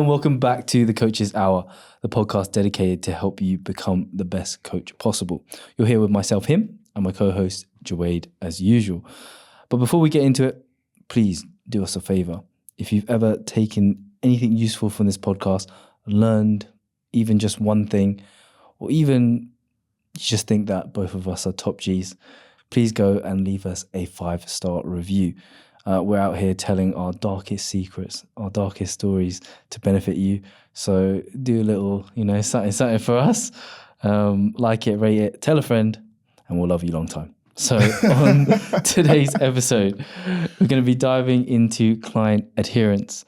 and welcome back to the Coach's Hour, the podcast dedicated to help you become the best coach possible. You're here with myself, him, and my co-host, Jawade, as usual. But before we get into it, please do us a favor. If you've ever taken anything useful from this podcast, learned even just one thing, or even you just think that both of us are top G's, please go and leave us a 5-star review. We're out here telling our darkest secrets, our darkest stories to benefit you. So do a little, something for us. Like it, rate it, tell a friend, and we'll love you long time. So on today's episode, we're going to be diving into client adherence,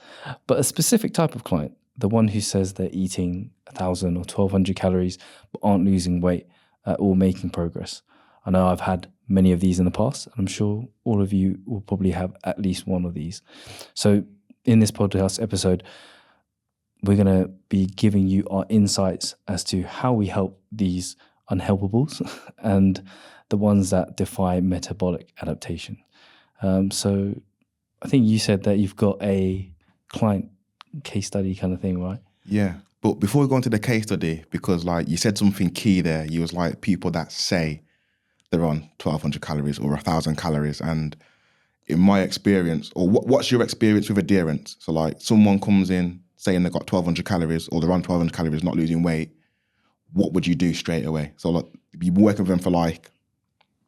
but a specific type of client, the one who says they're eating 1,000 or 1,200 calories, but aren't losing weight or making progress. I know I've had many of these in the past, and I'm sure all of you will probably have at least one of these. So in this podcast episode, we're going to be giving you our insights as to how we help these unhelpables and the ones that defy metabolic adaptation. So I think you said that you've got a client case study kind of thing, right? Yeah. But before we go into the case study, because you said something key there, you was like people that say they're on 1,200 calories or 1,000 calories. And in my experience, or what's your experience with adherence? So someone comes in saying they've got 1,200 calories or they're on 1,200 calories, not losing weight. What would you do straight away? So you've been working with them for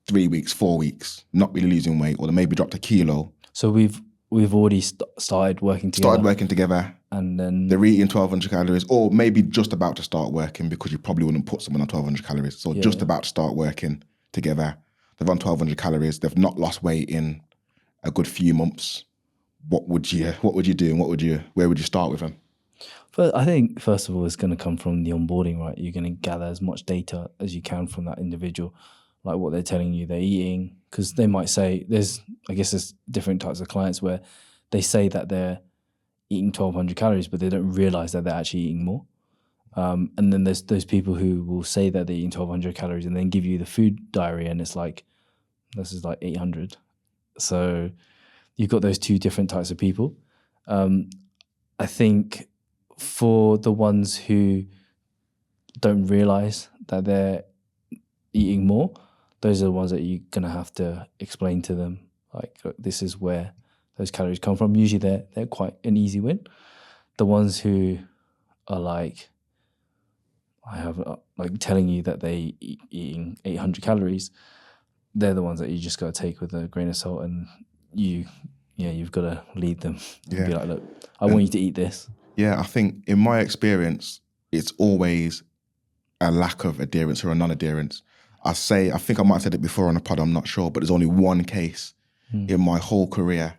3 weeks, 4 weeks, not really losing weight, or they maybe dropped a kilo. So we've already started working together. And then they're eating 1,200 calories, or maybe just about to start working, because you probably wouldn't put someone on 1,200 calories. So about to start working together. They've on 1,200 calories. They've not lost weight in a good few months. What would you do, and where would you start with them? I think first of all, it's going to come from the onboarding, right? You're going to gather as much data as you can from that individual, like what they're telling you they're eating, because they might say there's different types of clients where they say that they're eating 1,200 calories, but they don't realize that they're actually eating more. And then there's those people who will say that they're eating 1,200 calories and then give you the food diary, and it's like, this is 800. So you've got those two different types of people. I think for the ones who don't realize that they're eating more, those are the ones that you're going to have to explain to them, look, this is where those calories come from. Usually they're quite an easy win. The ones who are telling you that they eating 800 calories, they're the ones that you just got to take with a grain of salt, and you've got to lead them and be like, look, I want you to eat this. Yeah, I think in my experience, it's always a lack of adherence or a non-adherence. I think I might have said it before on a pod, I'm not sure, but there's only one case in my whole career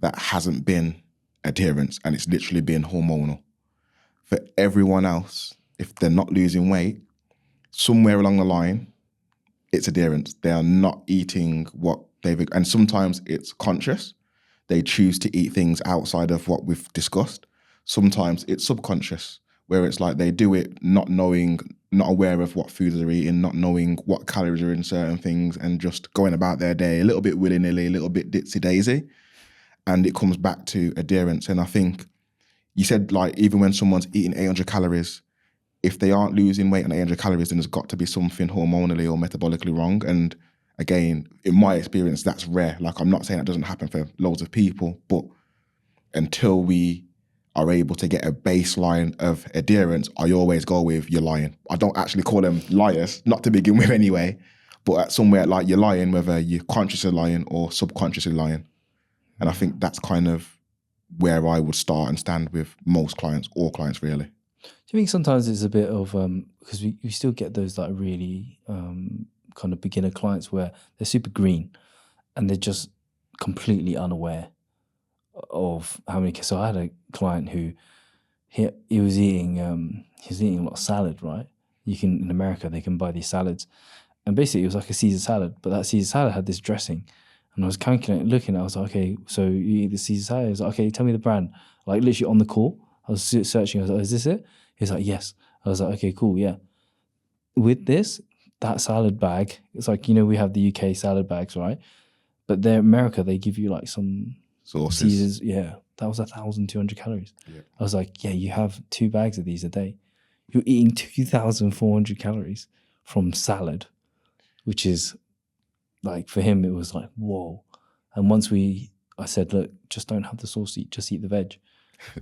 that hasn't been adherence, and it's literally been hormonal. For everyone else, if they're not losing weight, somewhere along the line, it's adherence. They are not eating what and sometimes it's conscious. They choose to eat things outside of what we've discussed. Sometimes it's subconscious, where it's they do it not aware of what foods they're eating, not knowing what calories are in certain things, and just going about their day a little bit willy-nilly, a little bit ditsy-daisy. And it comes back to adherence. And I think you said, even when someone's eating 800 calories, if they aren't losing weight on 800 calories, then there's got to be something hormonally or metabolically wrong. And again, in my experience, that's rare. I'm not saying that doesn't happen for loads of people, but until we are able to get a baseline of adherence, I always go with you're lying. I don't actually call them liars, not to begin with anyway, but at somewhere you're lying, whether you're consciously lying or subconsciously lying. And I think that's kind of where I would start and stand with most clients, all clients really. Do you think sometimes it's a bit of, because we still get those really kind of beginner clients where they're super green and they're just completely unaware of how many. So I had a client who he was eating a lot of salad, right? In America they can buy these salads, and basically it was like a Caesar salad, but that Caesar salad had this dressing. And I was looking, I was like, okay, so you eat the Caesar salad? I was like, okay, tell me the brand. Literally on the call, I was searching, I was like, is this it? He was like, yes. I was like, okay, cool, yeah. With that salad bag, it's we have the UK salad bags, right? But there in America, they give you some sauces. Caesars, yeah. that was 1,200 calories. Yeah. I was like, yeah, you have 2 bags of these a day. You're eating 2,400 calories from salad, which is like, for him, it was like, whoa. And once I said, look, just don't have the sauce, just eat the veg.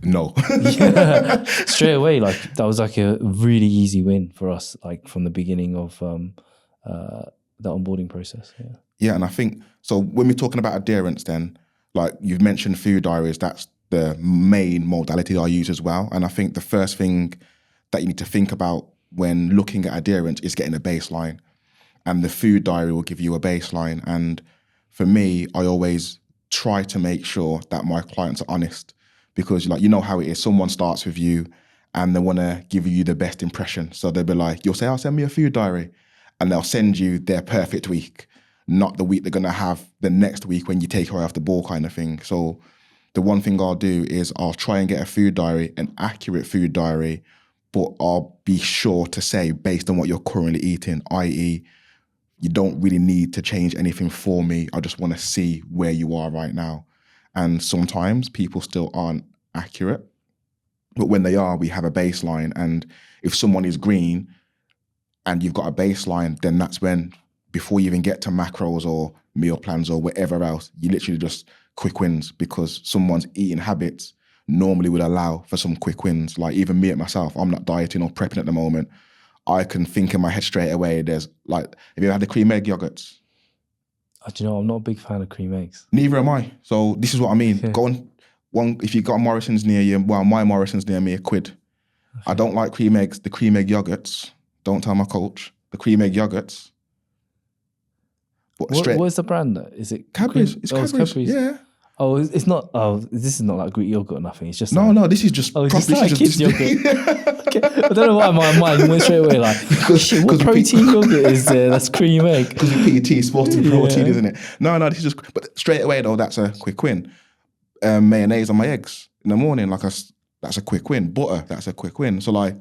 No. Yeah, straight away, like that was like a really easy win for us, like from the beginning of the onboarding process. Yeah. Yeah, and I think, so when we're talking about adherence then, like you've mentioned food diaries, that's the main modality I use as well. And I think the first thing that you need to think about when looking at adherence is getting a baseline. And the food diary will give you a baseline. And for me, I always try to make sure that my clients are honest, because like, you know how it is, someone starts with you and they want to give you the best impression. So they'll be like, you'll say, send me a food diary. And they'll send you their perfect week, not the week they're going to have the next week when you take her off the ball kind of thing. So the one thing I'll do is I'll try and get a food diary, an accurate food diary, but I'll be sure to say based on what you're currently eating, i.e., you don't really need to change anything for me. I just want to see where you are right now. And sometimes people still aren't accurate, but when they are, we have a baseline. And if someone is green and you've got a baseline, then that's when, before you even get to macros or meal plans or whatever else, you literally just quick wins, because someone's eating habits normally would allow for some quick wins. Like even me at myself, I'm not dieting or prepping at the moment. I can think in my head straight away, there's like, have you ever had the cream egg yogurts? Do you know, I'm not a big fan of cream eggs. Neither am I. So this is what I mean. Okay. Go on, if you've got a Morrison's near you, well, my Morrison's near me, £1. Okay. I don't like cream eggs, the cream egg yogurts. Don't tell my coach. The cream egg yogurts. What's the brand? Is it Cadbury's? It's Cadbury's. Cadbury's. Yeah. Oh, it's not. Oh, this is not like Greek yogurt or nothing. It's just no. This is just. Oh, it's just like kids yogurt. Okay. I don't know why my mind went straight away like, shit, what protein yogurt is there? That's cream egg. Because PT is supposed to be protein, isn't it? No, this is just. But straight away though, that's a quick win. Mayonnaise on my eggs in the morning, that's a quick win. Butter, that's a quick win. So like,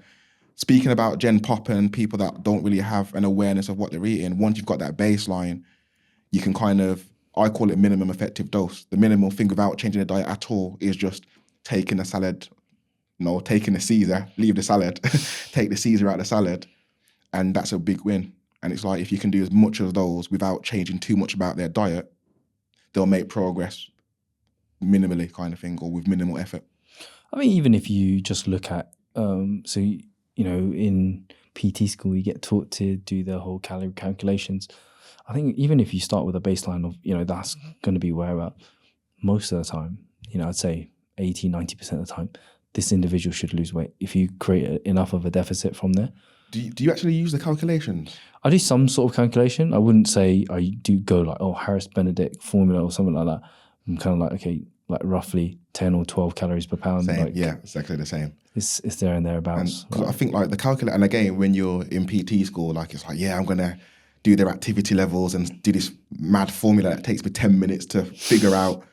speaking about Gen Pop and people that don't really have an awareness of what they're eating, once you've got that baseline, you can kind of, I call it minimum effective dose. The minimal thing without changing the diet at all is just taking a salad, taking the Caesar, leave the salad, take the Caesar out of the salad, and that's a big win. And it's like, if you can do as much of those without changing too much about their diet, they'll make progress minimally kind of thing, or with minimal effort. I mean, even if you just look at, in PT school, you get taught to do the whole calorie calculations. I think even if you start with a baseline of, that's going to be where we're at, most of the time, I'd say 80, 90% of the time, this individual should lose weight if you create enough of a deficit from there. Do you actually use the calculations? I do some sort of calculation. I wouldn't say I do go like, Harris Benedict formula or something like that. I'm kind of like, okay, like roughly 10 or 12 calories per pound. Same, like, yeah, exactly the same. It's there and thereabouts. Because I think like the calculator, and again, when you're in PT school, like it's like, I'm going to do their activity levels and do this mad formula that takes me 10 minutes to figure out.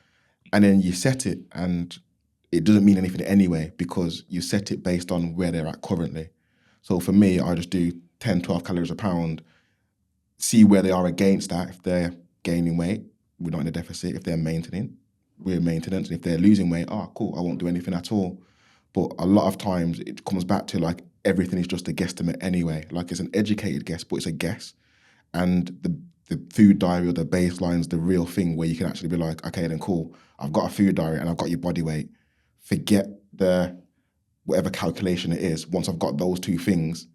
And then you set it and it doesn't mean anything anyway, because you set it based on where they're at currently. So for me, I just do 10, 12 calories a pound, see where they are against that. If they're gaining weight, we're not in a deficit. If they're maintaining, we're in maintenance. And if they're losing weight, cool, I won't do anything at all. But a lot of times it comes back to like, everything is just a guesstimate anyway. Like it's an educated guess, but it's a guess. And the food diary or the baseline's the real thing where you can actually be like, okay, then cool, I've got a food diary and I've got your body weight. Forget the whatever calculation it is. Once I've got those two things,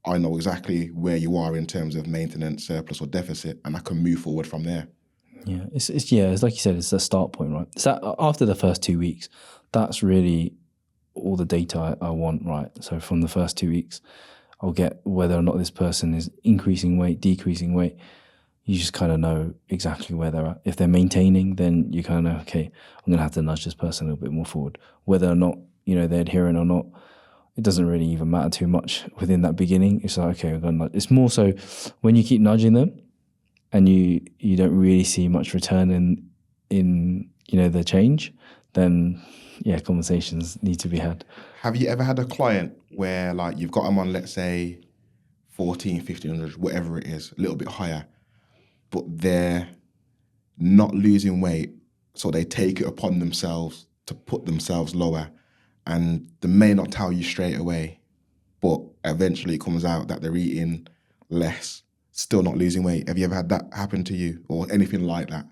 I know exactly where you are in terms of maintenance, surplus or deficit, and I can move forward from there. Yeah, it's like you said, it's the start point, right? So after the first 2 weeks, that's really all the data I want, right? So from the first 2 weeks, I'll get whether or not this person is increasing weight, decreasing weight. You just kind of know exactly where they're at. If they're maintaining, then you kind of know, okay, I'm going to have to nudge this person a little bit more forward. Whether or not, they're adherent or not, it doesn't really even matter too much within that beginning. It's like, okay, I'm going to nudge. It's more so when you keep nudging them and you don't really see much return in the change, then yeah, conversations need to be had. Have you ever had a client where like you've got them on, let's say 14, 1500, whatever it is, a little bit higher, but they're not losing weight, so they take it upon themselves to put themselves lower, and they may not tell you straight away, but eventually it comes out that they're eating less, still not losing weight. Have you ever had that happen to you or anything like that?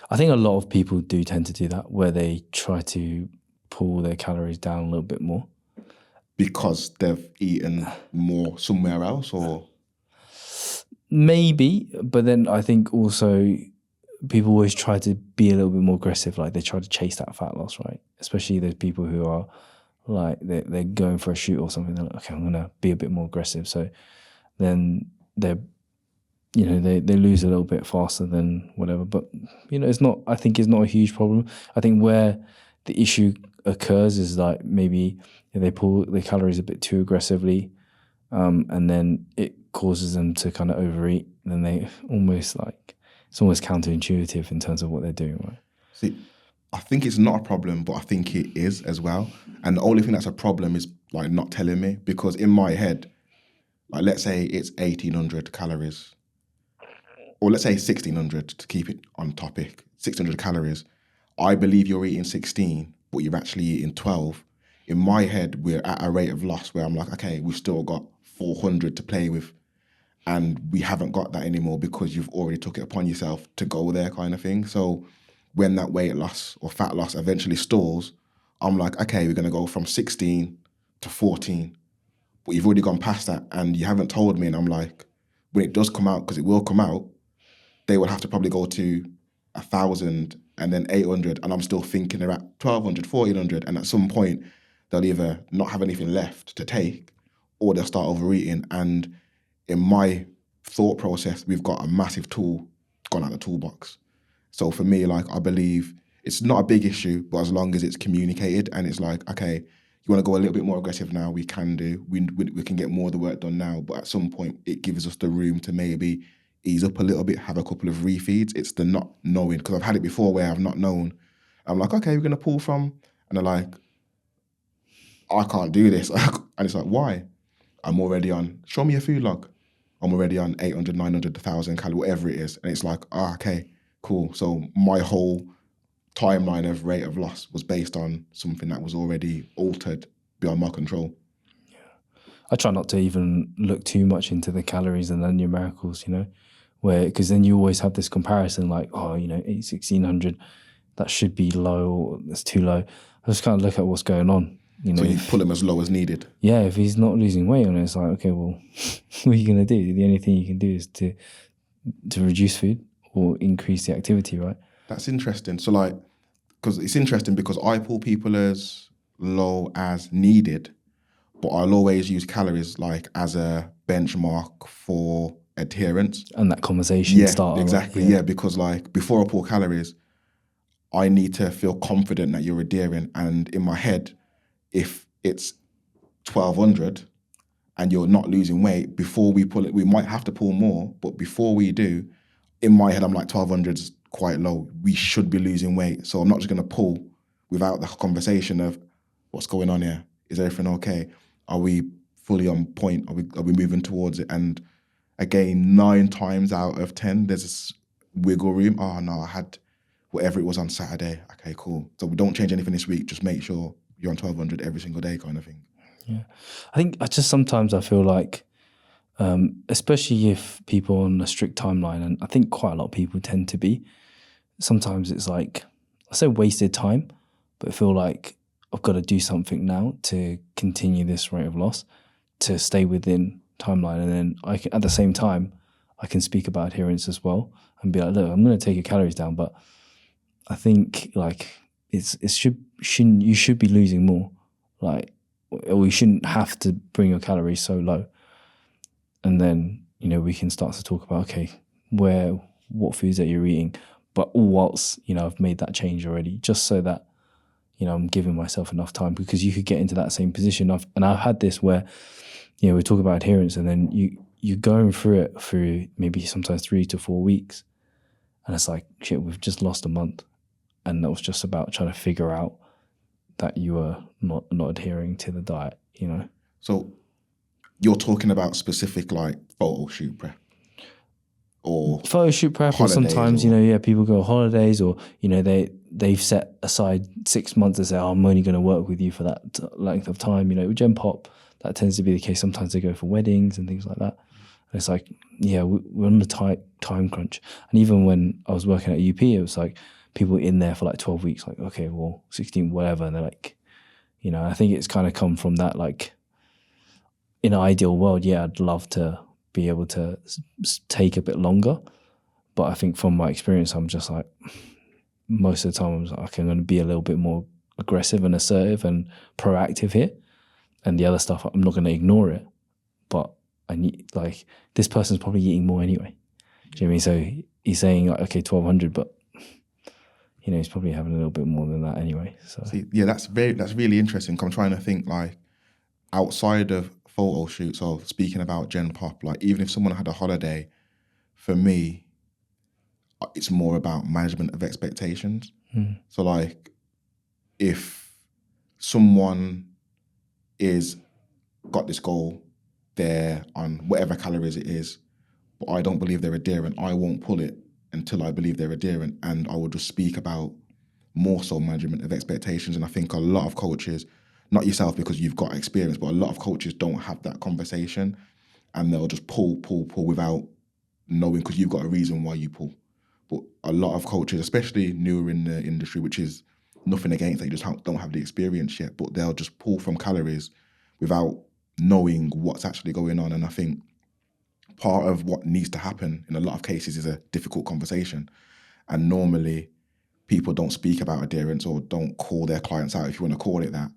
I think a lot of people do tend to do that, where they try to pull their calories down a little bit more. Because they've eaten more somewhere else, or? Maybe, but then I think also people always try to be a little bit more aggressive. Like they try to chase that fat loss, right? Especially those people who are like, they're going for a shoot or something. They're like, okay, I'm going to be a bit more aggressive. So then they're, they lose a little bit faster than whatever. But, I think it's not a huge problem. I think where the issue occurs is like maybe if they pull the calories a bit too aggressively, and then it causes them to kind of overeat. Then they it's almost counterintuitive in terms of what they're doing, right? See, I think it's not a problem, but I think it is as well. And the only thing that's a problem is like not telling me, because in my head, like let's say it's 1,800 calories, or let's say 1,600 to keep it on topic, 600 calories. I believe you're eating 16, but you're actually eating 12. In my head, we're at a rate of loss where I'm like, okay, we've still got 400 to play with. And we haven't got that anymore because you've already took it upon yourself to go there, kind of thing. So when that weight loss or fat loss eventually stalls, I'm like, okay, we're going to go from 16 to 14. But you've already gone past that and you haven't told me. And I'm like, when it does come out, because it will come out, they will have to probably go to 1,000 and then 800. And I'm still thinking they're at 1,200, 1,400. And at some point, they'll either not have anything left to take or they'll start overeating. And in my thought process, we've got a massive tool gone out the toolbox. So for me, like, I believe it's not a big issue, but as long as it's communicated and it's like, okay, you want to go a little bit more aggressive now, we can do. We can get more of the work done now, but at some point it gives us the room to maybe ease up a little bit, have a couple of refeeds. It's the not knowing, because I've had it before where I've not known. I'm like, okay, we're going to pull from, and they're like, I can't do this. And it's like, why? I'm already on, show me your food log. I'm already on 800, 900, 1,000 calories, whatever it is. And it's like, okay, cool. So my whole timeline of rate of loss was based on something that was already altered beyond my control. Yeah. I try not to even look too much into the calories and the numericals, because then you always have this comparison like, 1,600, that should be low, or that's too low. I just kind of look at what's going on. So you pull him as low as needed? Yeah, if he's not losing weight on it, it's like, okay, well, what are you going to do? The only thing you can do is to reduce food or increase the activity, right? That's interesting. So like, because it's interesting because I pull people as low as needed, but I'll always use calories like as a benchmark for adherence. And that conversation starter. Exactly. Right? Yeah, because like before I pull calories, I need to feel confident that you're adhering. And in my head, if it's 1,200 and you're not losing weight, before we pull it, we might have to pull more, but before we do, in my head, I'm like 1,200 is quite low. We should be losing weight. So I'm not just going to pull without the conversation of what's going on here. Is everything okay? Are we fully on point? Are we moving towards it? And again, 9 times out of 10, there's this wiggle room. Oh no, I had whatever it was on Saturday. Okay, cool. So we don't change anything this week. Just make sure you're on 1,200 every single day, kind of thing. Yeah, I think sometimes I feel like, especially if people are on a strict timeline, and I think quite a lot of people tend to be, sometimes it's like, I say wasted time, but I feel like I've got to do something now to continue this rate of loss, to stay within timeline. And then I can, at the same time, I can speak about adherence as well and be like, look, I'm going to take your calories down, but I think like you should be losing more, like, or you shouldn't have to bring your calories so low. And then, we can start to talk about, okay, what foods that you're eating, but all whilst, I've made that change already, just so that, I'm giving myself enough time, because you could get into that same position. I've had this where, we talk about adherence, and then you're going through it through maybe sometimes 3 to 4 weeks. And it's like, shit, we've just lost a month. And that was just about trying to figure out that you were not adhering to the diet, So you're talking about specific like photo shoot prep? or photo shoot prep, or sometimes, people go on holidays, or, they've set aside 6 months and say, oh, I'm only going to work with you for that length of time. With Gen Pop, that tends to be the case. Sometimes they go for weddings and things like that. And it's like, yeah, we're on the tight time crunch. And even when I was working at UP, it was like people in there for like 12 weeks, like, okay, well, 16, whatever. And they're like, I think it's kind of come from that, like, in an ideal world, yeah, I'd love to be able to take a bit longer. But I think from my experience, I'm just like, most of the time, I'm like, okay, I'm going to be a little bit more aggressive and assertive and proactive here. And the other stuff, I'm not going to ignore it. But I need, like, this person's probably eating more anyway. Do you know what I mean? So he's saying, like, okay, 1,200, but, he's probably having a little bit more than that anyway. So see, yeah, that's really interesting. I'm trying to think, like, outside of photo shoots, or speaking about Gen Pop, like, even if someone had a holiday, for me, it's more about management of expectations. So, like, if someone is got this goal, they're on whatever calories it is, but I don't believe they're adherent, I won't pull it until I believe they're adherent, and I will just speak about more so management of expectations. And I think a lot of coaches, not yourself because you've got experience, but a lot of coaches don't have that conversation, and they'll just pull without knowing, because you've got a reason why you pull. But a lot of coaches, especially newer in the industry, which is nothing against, they just don't have the experience yet, but they'll just pull from calories without knowing what's actually going on. And I think part of what needs to happen in a lot of cases is a difficult conversation. And normally people don't speak about adherence, or don't call their clients out. If you want to call it that,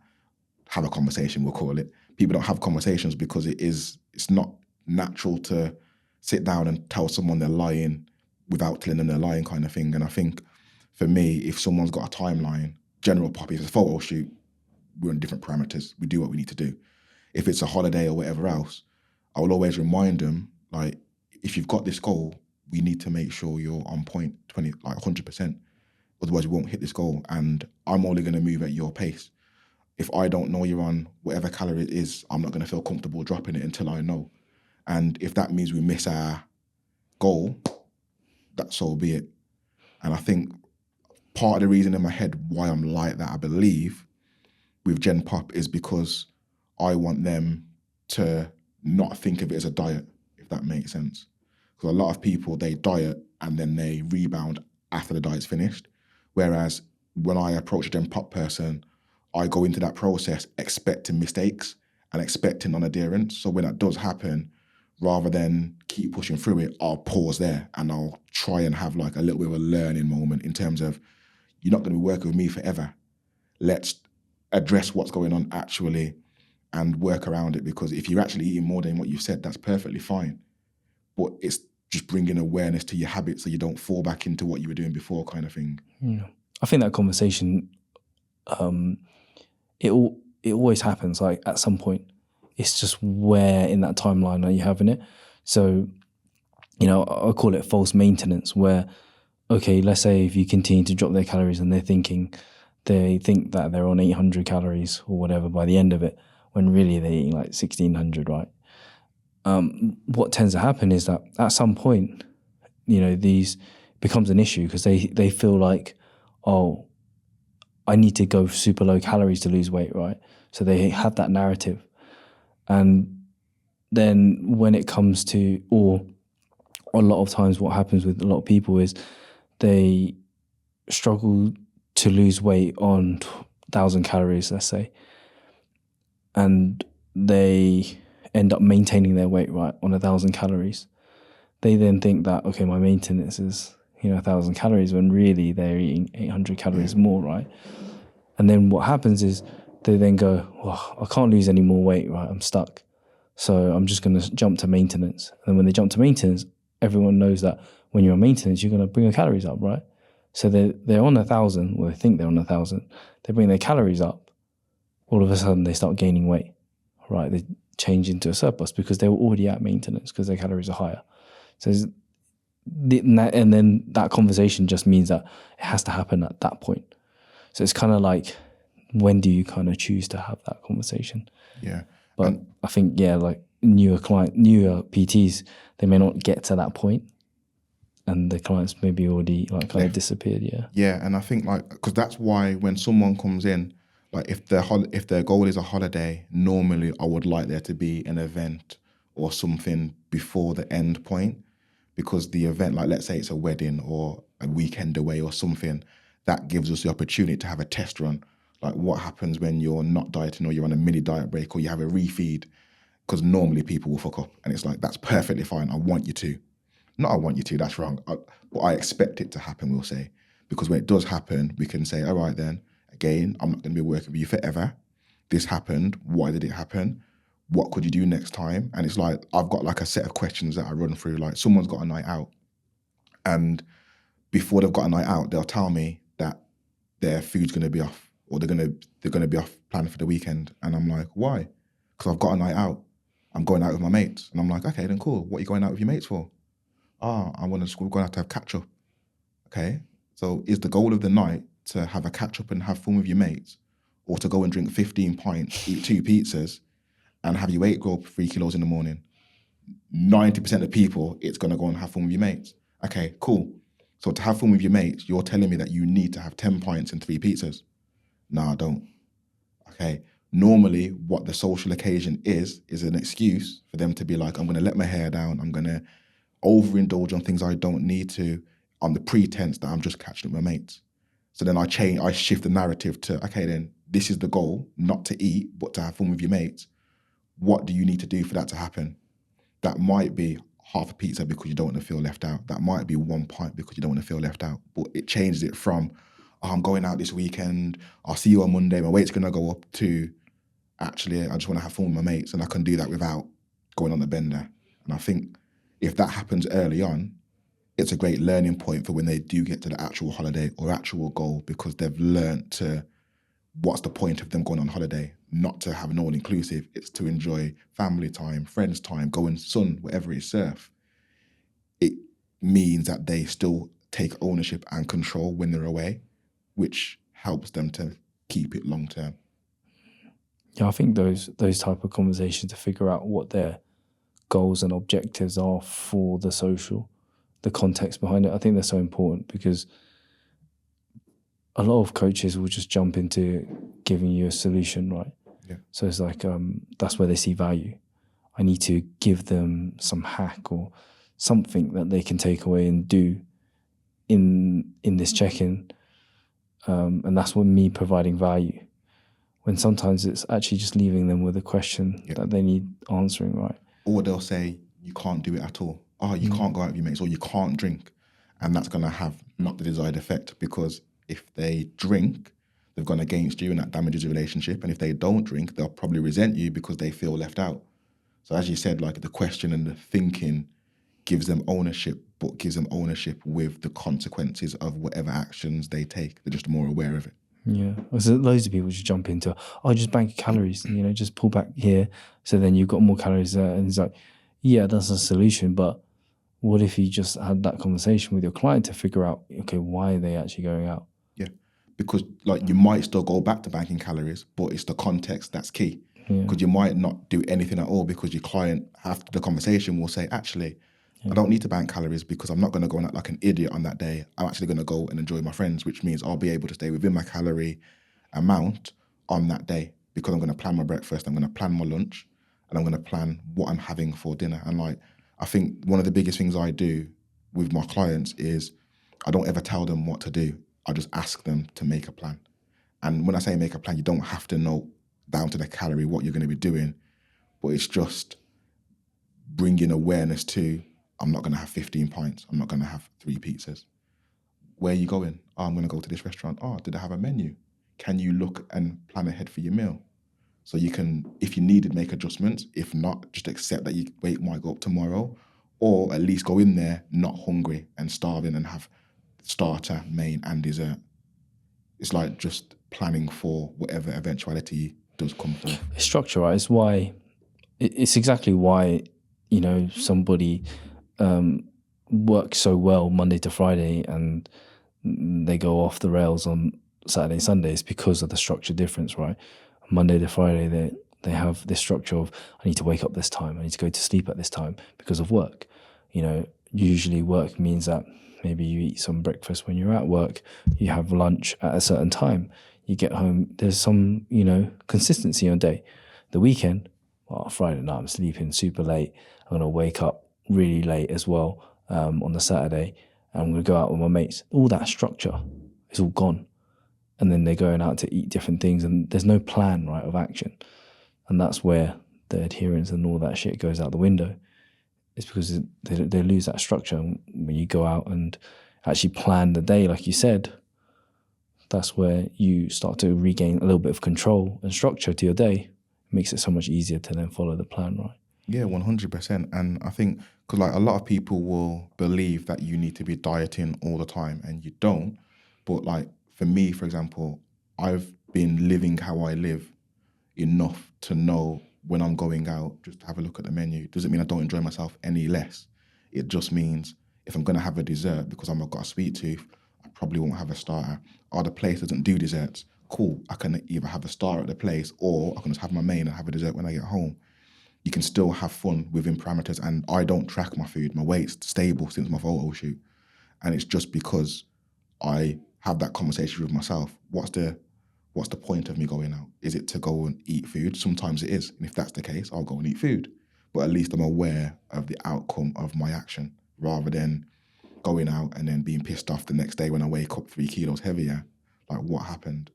have a conversation, we'll call it. People don't have conversations because it's not natural to sit down and tell someone they're lying without telling them they're lying, kind of thing. And I think for me, if someone's got a timeline, General Pop, if it's a photo shoot, we're on different parameters. We do what we need to do. If it's a holiday or whatever else, I will always remind them, like, if you've got this goal, we need to make sure you're on point 20, like 100%. Otherwise, we won't hit this goal. And I'm only going to move at your pace. If I don't know you're on whatever calorie it is, I'm not going to feel comfortable dropping it until I know. And if that means we miss our goal, that so be it. And I think part of the reason in my head why I'm like that, I believe, with Gen Pop is because I want them to not think of it as a diet, if that makes sense. Because a lot of people, they diet and then they rebound after the diet's finished. Whereas when I approach a Gen Pop person, I go into that process expecting mistakes and expecting non-adherence. So when that does happen, rather than keep pushing through it, I'll pause there and I'll try and have like a little bit of a learning moment in terms of, you're not going to be working with me forever. Let's address what's going on actually and work around it. Because if you're actually eating more than what you've said, that's perfectly fine. But it's just bringing awareness to your habits so you don't fall back into what you were doing before, kind of thing. Yeah. I think that conversation, it always happens, like, at some point. It's just where in that timeline are you having it. So, I call it false maintenance, where, okay, let's say if you continue to drop their calories and they think that they're on 800 calories or whatever by the end of it, when really they're eating like 1,600, right? What tends to happen is that at some point, these becomes an issue because they feel like, oh, I need to go super low calories to lose weight, right? So they have that narrative. And then when it comes to, or a lot of times what happens with a lot of people is they struggle to lose weight on 1,000 calories, let's say, and they end up maintaining their weight, right, on 1,000 calories. They then think that, okay, my maintenance is, 1,000 calories, when really they're eating 800 calories more, right? And then what happens is they then go, well, I can't lose any more weight, right? I'm stuck. So I'm just going to jump to maintenance. And when they jump to maintenance, everyone knows that when you're on maintenance, you're going to bring your calories up, right? So they're on 1,000, well, they think they're on 1,000. They bring their calories up. All of a sudden, they start gaining weight, right? They change into a surplus because they were already at maintenance because their calories are higher. So and then that conversation just means that it has to happen at that point. So it's kind of like, when do you kind of choose to have that conversation? Yeah. But I think, like newer PTs, they may not get to that point. and the client's maybe already like kind of disappeared. Yeah. Yeah, and I think like because that's why when someone comes in, like if their goal is a holiday, normally I would like there to be an event or something before the end point, because the event, like let's say it's a wedding or a weekend away or something, that gives us the opportunity to have a test run. Like what happens when you're not dieting or you're on a mini diet break or you have a refeed, because normally people will fuck up, and it's like that's perfectly fine. I want you to. Not I want you to, that's wrong. But I expect it to happen, we'll say. Because when it does happen, we can say, all right then, again, I'm not going to be working with you forever. This happened. Why did it happen? What could you do next time? And it's like, I've got like a set of questions that I run through. Like someone's got a night out, and before they've got a night out, they'll tell me that their food's going to be off, or they're going to be off plan for the weekend. And I'm like, why? Because I've got a night out. I'm going out with my mates. And I'm like, okay, then cool. What are you going out with your mates for? I want to, we're going to have catch up. Okay. So is the goal of the night to have a catch up and have fun with your mates, or to go and drink 15 pints, eat 2 pizzas and have your weight go up 3 kilos in the morning? 90% of people, it's going to go and have fun with your mates. Okay, cool. So to have fun with your mates, you're telling me that you need to have 10 pints and 3 pizzas. No, I don't. Okay. Normally what the social occasion is an excuse for them to be like, I'm going to let my hair down. I'm going to overindulge on things I don't need to, on the pretense that I'm just catching up with my mates. So then I shift the narrative to, okay, then this is the goal, not to eat, but to have fun with your mates. What do you need to do for that to happen? That might be half a pizza because you don't want to feel left out. That might be 1 pint because you don't want to feel left out. But it changes it from, oh, I'm going out this weekend, I'll see you on Monday, my weight's going to go up, to actually, I just want to have fun with my mates, and I can do that without going on the bender. And I think if that happens early on, it's a great learning point for when they do get to the actual holiday or actual goal, because they've learned to, what's the point of them going on holiday? Not to have an all-inclusive, it's to enjoy family time, friends time, go and sun, whatever it is, surf. It means that they still take ownership and control when they're away, which helps them to keep it long-term. Yeah, I think those type of conversations to figure out what their goals and objectives are for the social, the context behind it, I think they're so important, because a lot of coaches will just jump into giving you a solution, right? Yeah. So it's like, that's where they see value. I need to give them some hack or something that they can take away and do in this check-in. And that's what me providing value. When sometimes it's actually just leaving them with a question that they need answering, right? Or they'll say, you can't do it at all. Oh, you can't go out with your mates, or you can't drink. And that's going to have not the desired effect, because if they drink, they've gone against you and that damages the relationship. And if they don't drink, they'll probably resent you because they feel left out. So as you said, like the question and the thinking gives them ownership, but gives them ownership with the consequences of whatever actions they take. They're just more aware of it. Yeah, so loads of people just jump into, just bank calories, just pull back here, so then you've got more calories there. And it's like, yeah, that's a solution, but what if you just had that conversation with your client to figure out, okay, why are they actually going out? Yeah, because like you might still go back to banking calories, but it's the context that's key. Because you might not do anything at all, because your client, after the conversation, will say, actually, I don't need to bank calories because I'm not going to go and act like an idiot on that day. I'm actually going to go and enjoy my friends, which means I'll be able to stay within my calorie amount on that day, because I'm going to plan my breakfast, I'm going to plan my lunch, and I'm going to plan what I'm having for dinner. And like, I think one of the biggest things I do with my clients is I don't ever tell them what to do. I just ask them to make a plan. And when I say make a plan, you don't have to know down to the calorie what you're going to be doing, but it's just bringing awareness to, I'm not going to have 15 pints. I'm not going to have 3 pizzas. Where are you going? Oh, I'm going to go to this restaurant. Oh, did I have a menu? Can you look and plan ahead for your meal? So you can, if you needed, make adjustments. If not, just accept that your weight might go up tomorrow, or at least go in there not hungry and starving and have starter, main and dessert. It's like just planning for whatever eventuality does come forth. It's structure, right? It's exactly why, somebody works so well Monday to Friday and they go off the rails on Saturday, Sundays, because of the structure difference, right? Monday to Friday, they have this structure of, I need to wake up this time, I need to go to sleep at this time because of work. usually work means that maybe you eat some breakfast when you're at work, you have lunch at a certain time, you get home, there's some, consistency on day. The weekend, well, Friday night, I'm sleeping super late. I'm going to wake up really late as well on the Saturday. And I'm going to go out with my mates. All that structure is all gone. And then they're going out to eat different things and there's no plan, right, of action. And that's where the adherence and all that shit goes out the window. It's because they lose that structure. And when you go out and actually plan the day, like you said, that's where you start to regain a little bit of control and structure to your day. It makes it so much easier to then follow the plan, right? Yeah, 100%. And I think, because like a lot of people will believe that you need to be dieting all the time and you don't. But like for me, for example, I've been living how I live enough to know when I'm going out, just to have a look at the menu. Doesn't mean I don't enjoy myself any less. It just means if I'm going to have a dessert because I've got a sweet tooth, I probably won't have a starter. Or the place doesn't do desserts, cool. I can either have a starter at the place or I can just have my main and have a dessert when I get home. You can still have fun within parameters. And I don't track my food. My weight's stable since my photo shoot. And it's just because I have that conversation with myself. What's the point of me going out? Is it to go and eat food? Sometimes it is. And if that's the case, I'll go and eat food. But at least I'm aware of the outcome of my action rather than going out and then being pissed off the next day when I wake up 3 kilos heavier. Like, what happened?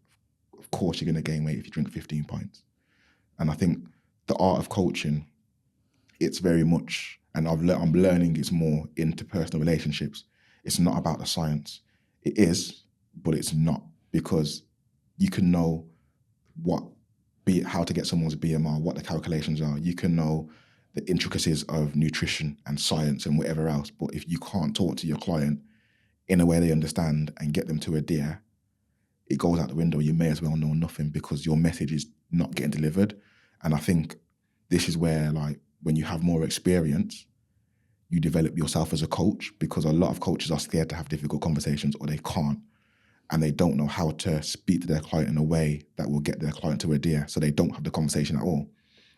Of course you're going to gain weight if you drink 15 pints. And I think the art of coaching, it's very much, and I'm learning it's more interpersonal relationships. It's not about the science. It is, but it's not, because you can know how to get someone's BMR, what the calculations are. You can know the intricacies of nutrition and science and whatever else. But if you can't talk to your client in a way they understand and get them to adhere, it goes out the window. You may as well know nothing because your message is not getting delivered. And I think this is where, like, when you have more experience, you develop yourself as a coach, because a lot of coaches are scared to have difficult conversations, or they can't. And they don't know how to speak to their client in a way that will get their client to adhere. So they don't have the conversation at all.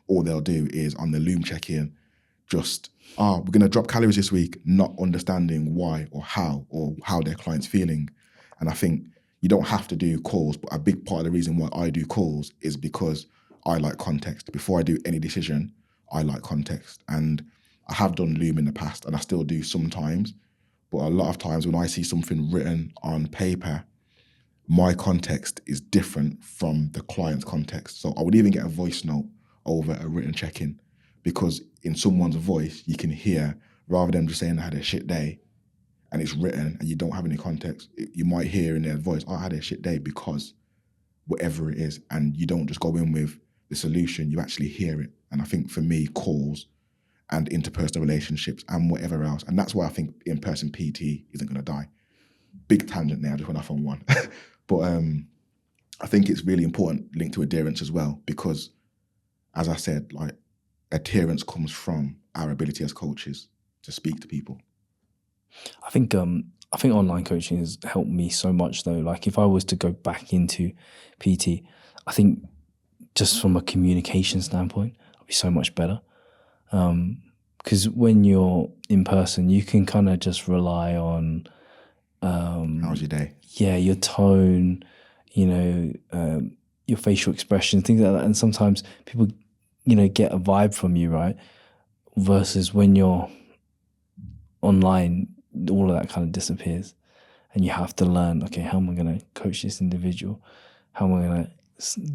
All they'll do is on the Loom check-in, just, we're going to drop calories this week, not understanding why or how their client's feeling. And I think you don't have to do calls, but a big part of the reason why I do calls is because I like context. Before I do any decision, I like context. And I have done Loom in the past, and I still do sometimes. But a lot of times when I see something written on paper, my context is different from the client's context. So I would even get a voice note over a written check-in, because in someone's voice, you can hear, rather than just saying I had a shit day, and it's written and you don't have any context, you might hear in their voice, I had a shit day because whatever it is. And you don't just go in with the solution, you actually hear it. And I think for me, calls and interpersonal relationships and whatever else. And that's why I think in-person PT isn't going to die. Big tangent there, I just went off on one. But I think it's really important linked to adherence as well, because as I said, like, adherence comes from our ability as coaches to speak to people. I think online coaching has helped me so much though. Like, if I was to go back into PT, I think just from a communication standpoint, it'll be so much better. Because when you're in person, you can kind of just rely on How was your day? Yeah, your tone, your facial expression, things like that. And sometimes people, get a vibe from you, right? Versus when you're online, all of that kind of disappears. And you have to learn, okay, how am I going to coach this individual? How am I going to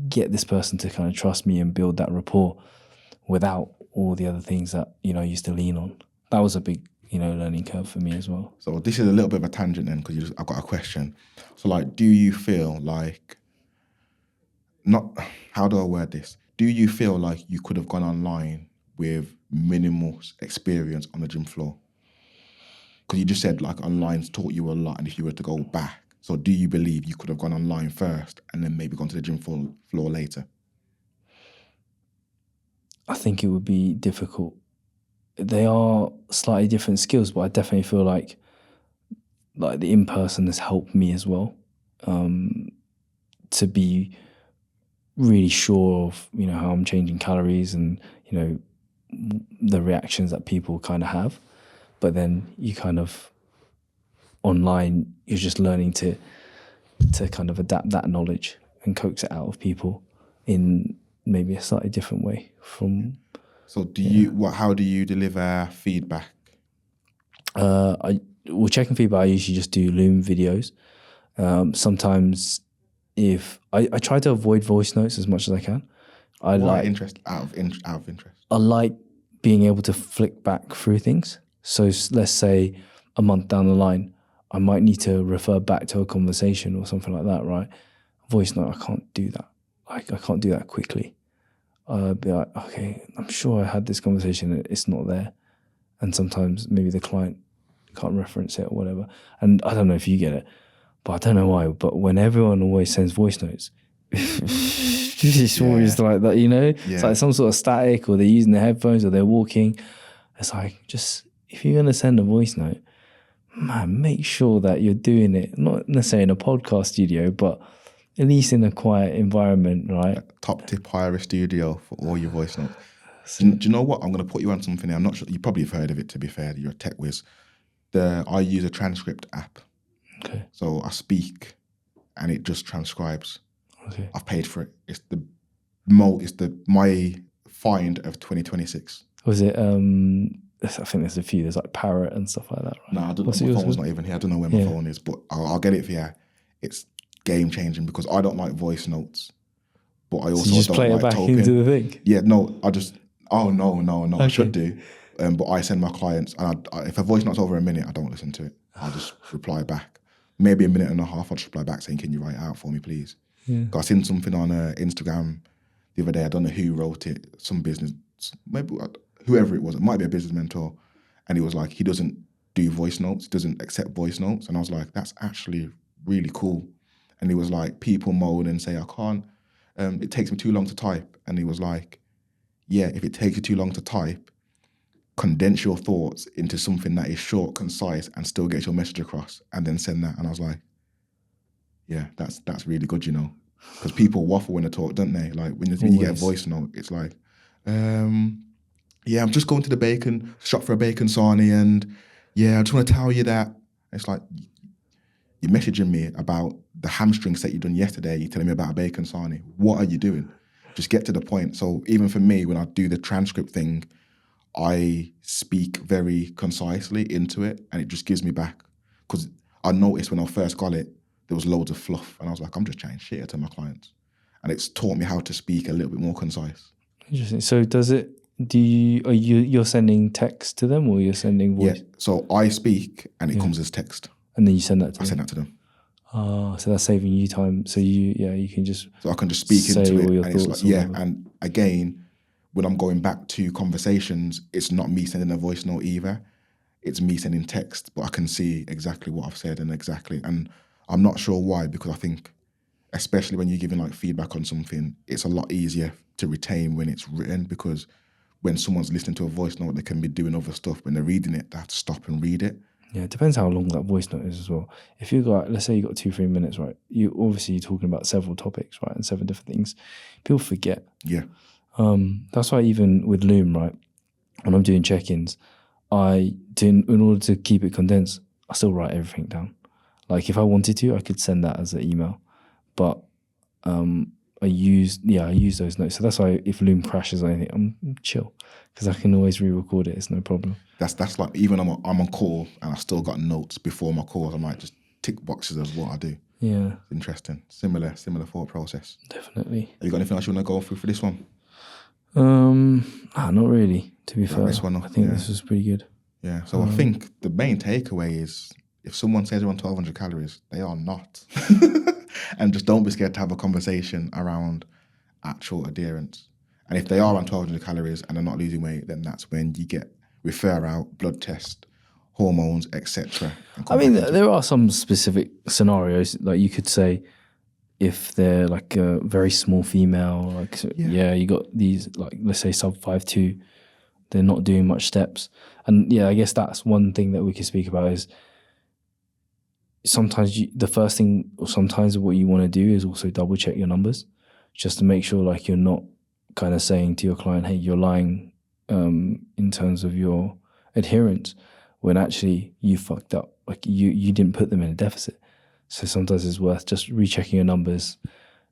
get this person to kind of trust me and build that rapport without all the other things that, I used to lean on? That was a big, learning curve for me as well. So this is a little bit of a tangent then, because I've got a question. So, like, do you feel like, how do I word this? Do you feel like you could have gone online with minimal experience on the gym floor? Because you just said, like, online's taught you a lot, and if you were to go back, so do you believe you could have gone online first and then maybe gone to the gym floor later? I think it would be difficult. They are slightly different skills, but I definitely feel like the in-person has helped me as well, to be really sure of, how I'm changing calories and, the reactions that people kind of have. but then you kind of online, you're just learning to kind of adapt that knowledge and coax it out of people in maybe a slightly different way from. So how do you deliver feedback? Checking feedback, I usually just do Loom videos. Sometimes if I try to avoid voice notes as much as I can. Out of interest. I like being able to flick back through things. So let's say a month down the line, I might need to refer back to a conversation or something like that, right? Voice note, I can't do that. I can't do that quickly. I'd be like, okay, I'm sure I had this conversation, it's not there. And sometimes maybe the client can't reference it or whatever. And I don't know if you get it, but I don't know why. But when everyone always sends voice notes, it's always like that, you know? Yeah. It's like some sort of static, or they're using their headphones, or they're walking. It's like, just, if you're going to send a voice note, man, make sure that you're doing it, not necessarily in a podcast studio, but at least in a quiet environment, right? Top tip, hire a studio for all your voice notes. Do you know what? I'm going to put you on something here. I'm not sure. You probably have heard of it, to be fair. You're a tech whiz. I use a transcript app. Okay. So I speak and it just transcribes. Okay. I've paid for it. It's my find of 2026. Was it, I think there's a few. There's like Parrot and stuff like that, right? No, I don't know. My phone's not even here. I don't know where my phone is, but I'll get it for you. It's game changing because I don't like voice notes, but I also so you just don't play like it back talking. into the thing? Yeah, no, no. Okay. I should do. But I send my clients, and if a voice note's over a minute, I don't listen to it. I'll just reply back. Maybe a minute and a half, I'll just reply back saying, can you write it out for me, please? Yeah. I seen something on Instagram the other day. I don't know who wrote it. Some business, maybe whoever it was. It might be a business mentor. And he was like, he doesn't do voice notes, doesn't accept voice notes. And I was like, that's actually really cool. And he was like, people moan and say, I can't, it takes me too long to type. And he was like, yeah, if it takes you too long to type, condense your thoughts into something that is short, concise, and still gets your message across, and then send that. And I was like, yeah, that's really good, you know, because people waffle when they talk, don't they? Like when you get a voice note, it's like, yeah, I'm just going to the bacon shop for a bacon sarnie, and yeah, I just want to tell you that. It's like, you're messaging me about the hamstring set you done yesterday, you're telling me about a bacon sarnie. What are you doing? Just get to the point. So even for me, when I do the transcript thing, I speak very concisely into it, and it just gives me back. Because I noticed when I first got it, there was loads of fluff, and I was like, I'm just chatting shit to my clients. And it's taught me how to speak a little bit more concise. Interesting. So you're sending text to them, or you're sending voice? Yeah, so I speak and it comes as text. And then you send that to them? I send that to them. Oh, so that's saving you time. So you can just So I can just speak into it, your and it's thoughts. like, yeah, and again, when I'm going back to conversations, it's not me sending a voice note either. It's me sending text, but I can see exactly what I've said and I'm not sure why, because I think, especially when you're giving like feedback on something, it's a lot easier to retain when it's written, because when someone's listening to a voice note, they can be doing other stuff. When they're reading it, they have to stop and read it. Yeah, it depends how long that voice note is as well. If you got, let's say you got 2-3 minutes, right? You're talking about several topics, right? And 7 different things. People forget. Yeah. That's why even with Loom, right? When I'm doing check-ins, in order to keep it condensed, I still write everything down. Like if I wanted to, I could send that as an email, but I use those notes. So that's why if Loom crashes or anything, I'm chill, because I can always re-record it. It's no problem. That's like, even I'm on call and I still got notes before my calls. I might just tick boxes of what I do. Yeah. Interesting. Similar thought process. Definitely. Have you got anything else you want to go through for this one? Not really, to be fair. This one, I think this was pretty good. Yeah. So I think the main takeaway is, if someone says they're on 1,200 calories, they are not. And just don't be scared to have a conversation around actual adherence. And if they are on 1,200 calories and they're not losing weight, then that's when you refer out, blood test, hormones, etc. I mean, there are some specific scenarios, like you could say, if they're like a very small female, like you got these, like let's say sub 5'2", they're not doing much steps, and I guess that's one thing that we can speak about is sometimes the first thing, or sometimes what you want to do is also double check your numbers, just to make sure like you're not kind of saying to your client, hey, you're lying in terms of your adherence, when actually you fucked up. Like you didn't put them in a deficit. So sometimes it's worth just rechecking your numbers,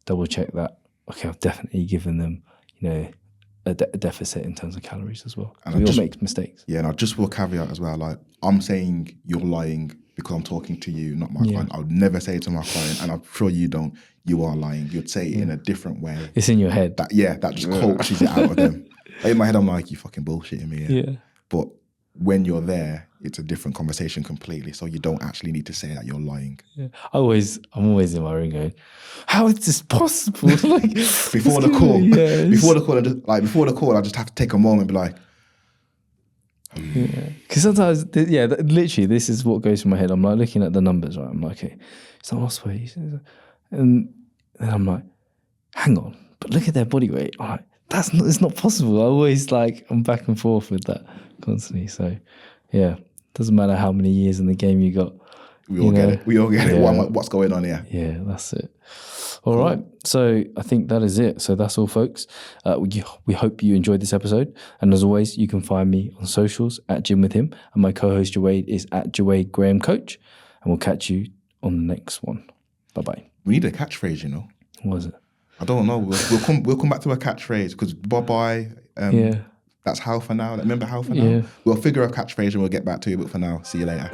double check that, okay, I've definitely given them, a deficit in terms of calories as well. And we all make mistakes. Yeah, and I just will caveat as well, like, I'm saying you're lying because I'm talking to you, not my client. I would never say to my client, and I'm sure you don't, you are lying. You'd say it in a different way. It's in your head. That just coaches it out of them. In my head, I'm like, you fucking bullshitting me. Yeah. But when you're there, it's a different conversation completely. So you don't actually need to say that you're lying. Yeah. I'm always in my room going, how is this possible? Like before the call, I just have to take a moment and be like, because sometimes, literally, this is what goes through my head. I'm like looking at the numbers, right? I'm like, okay, it's not lost weight, and then I'm like, hang on, but look at their body weight. I'm like, it's not possible. I always I'm back and forth with that constantly. So, yeah, doesn't matter how many years in the game you got. We all get it. We all get it. What's going on here? Yeah, that's it. All right. So I think that is it. So that's all, folks. We hope you enjoyed this episode. And as always, you can find me on socials at Gym With Him. And my co-host Jawade is at Jawade Graham Coach. And we'll catch you on the next one. Bye-bye. We need a catchphrase, What is it? I don't know. We'll come back to a catchphrase because bye-bye. That's how for now. Remember how for now? Yeah. We'll figure out a catchphrase and we'll get back to you. But for now, see you later.